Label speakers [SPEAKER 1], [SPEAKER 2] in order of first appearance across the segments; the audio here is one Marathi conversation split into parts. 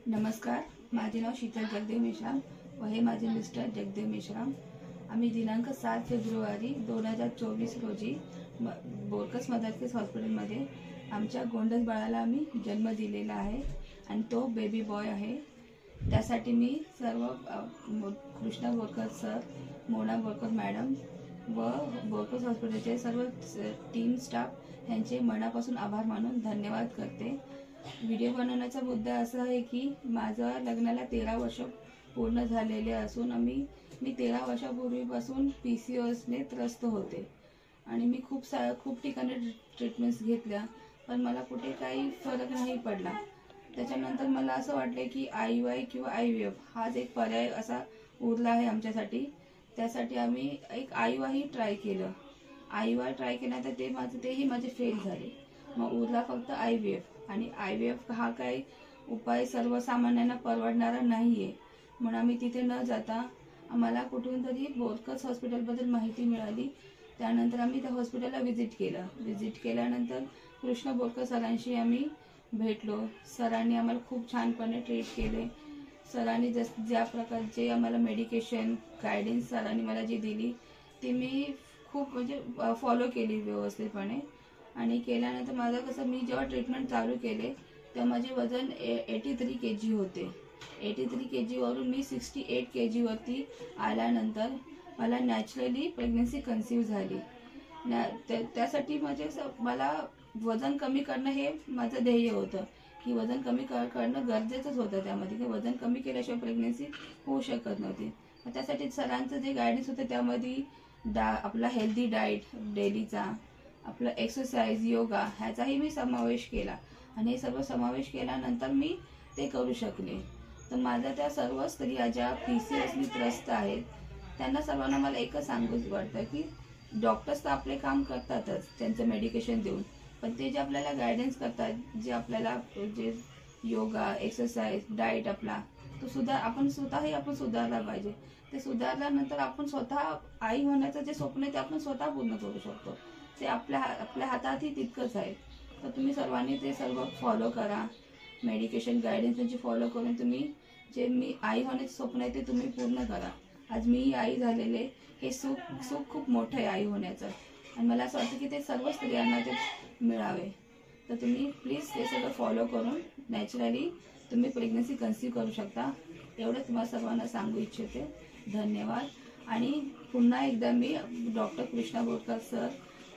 [SPEAKER 1] नमस्कार, माझे नाव शीतल जगदेव मेश्राम व हे माझे मिस्टर जगदेव मेश्राम। आम्ही दिनांक 7 फेब्रुवारी 2024 रोजी बोरकस मदरकेस हॉस्पिटलमध्ये आमच्या गोंडस बाळाला आम्ही जन्म दिलेला आहे आणि तो बेबी बॉय आहे। त्यासाठी मी सर्व कृष्णा बोरकस सर, मोना बोरकस मॅडम व बोरकस हॉस्पिटलचे सर्व टीम स्टाफ यांचे मनापासून आभार मानून धन्यवाद करते। व्हिडिओ बनवण्याचा मुद्दा असा आहे की माझं लग्नाला 13 वर्ष पूर्ण झालेले असून मी 13 वर्षापूर्वीपासून PCOSने त्रस्त होते आणि मी खूप ठिकाणी ट्रीटमेंट्स घेतल्या, पण मला कुठे काही फरक नाही पडला। त्याच्यानंतर मला असं वाटले की IUI किंवा IVF हाच एक पर्याय असा उरला आहे आमच्यासाठी। त्यासाठी आम्ही एक IUI ट्राय केलं। IUI ट्राय केल्यानंतर तेही माझे फेल झाले। मग उरला फक्त IVF आणि IVF हा काही उपाय सर्वसामान्यांना परवडणारा नाहीये, म्हणून आम्ही तिथे न जाता आम्हाला कुठून तरी बोरकस हॉस्पिटलबद्दल माहिती मिळाली। त्यानंतर आम्ही त्या हॉस्पिटलला व्हिजिट केल्यानंतर कृष्णा बोरकस सरांशी आम्ही भेटलो। सरांनी आम्हाला खूप छानपणे ट्रीट केले। सरांनी ज्या प्रकारचे आम्हाला मेडिकेशन गायडन्स सरांनी मला जी दिली ती मी खूप फॉलो केली व्यवस्थितपणे। आणि केल्यानंतर माझं कसं, मी जेव्हा ट्रीटमेंट चालू केले तेव्हा माझे वजन 83 kg होते। 83 kg वरून मी 68 kg वरती आल्यानंतर मला नॅचरली प्रेग्नन्सी कन्सीव्ह झाली। त्यासाठी मला वजन कमी करणं हे माझं ध्येय होतं की वजन कमी करणं गरजेचंच होतं। त्यामध्ये की वजन कमी केल्याशिवाय प्रेग्नन्सी होऊ शकत नव्हती। त्यासाठी सरांचं जे गायडन्स होतं त्यामध्ये आपला हेल्दी डाएट डेलीचा, आपलं एक्सरसाइज, योगा ह्याचाही मी समावेश केला आणि हे सर्व समावेश केल्यानंतर मी ते करू शकले। तर माझ्या त्या सर्व स्त्रिया ज्या PCOSने त्रस्त आहेत त्यांना सर्वांना मला एकच सांगूच वाटतं की डॉक्टर्स तर आपले काम करतातच त्यांचं मेडिकेशन देऊन, पण ते जे आपल्याला गायडन्स करतात, जे आपल्याला जे योगा, एक्सरसाइज, डाएट आपला तो आपण सुधारला पाहिजे। ते सुधारल्यानंतर आपण स्वतः आई होण्याचं जे स्वप्न आहे ते आपण स्वतः पूर्ण करू शकतो। ते आपल्या हातातही तितकंच आहे। तर तुम्ही सर्वांनी ते सर्व फॉलो करा, मेडिकेशन गायडन्स त्यांची फॉलो करून तुम्ही मी आई होण्याचं स्वप्न आहे ते तुम्ही पूर्ण करा। आज मी आई झालेले हे सुख खूप मोठं आहे आई होण्याचं आणि मला असं वाटतं की ते सर्व स्त्रियांना ते मिळावे। तर तुम्ही प्लीज ते सगळं फॉलो करून नॅचरली तुम्ही प्रेग्नन्सी कन्सीव्ह करू शकता, एवढं तुम्हाला सर्वांना सांगू इच्छिते। धन्यवाद। आणि पुन्हा एकदा मी doctor Krishna Borkas sir,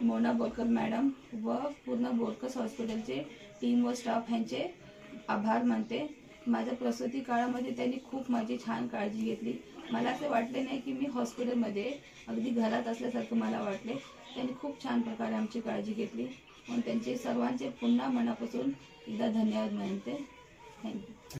[SPEAKER 1] Mona Borkas madam व पूर्ण बोरकस हॉस्पिटलचे टीम व स्टाफ यांचे आभार मानते। माझ्या प्रसूती काळामध्ये त्यांनी खूप माझी छान काळजी घेतली। मला असे वाटले नाही की मी हॉस्पिटलमध्ये अगदी घरात असल्यासारखं मला वाटले। त्यांनी खूप छान प्रकारे आमची काळजी घेतली म्हणून त्यांचे सर्वांचे पुन्हा मनापासून एकदा धन्यवाद मानते। थँक्यू।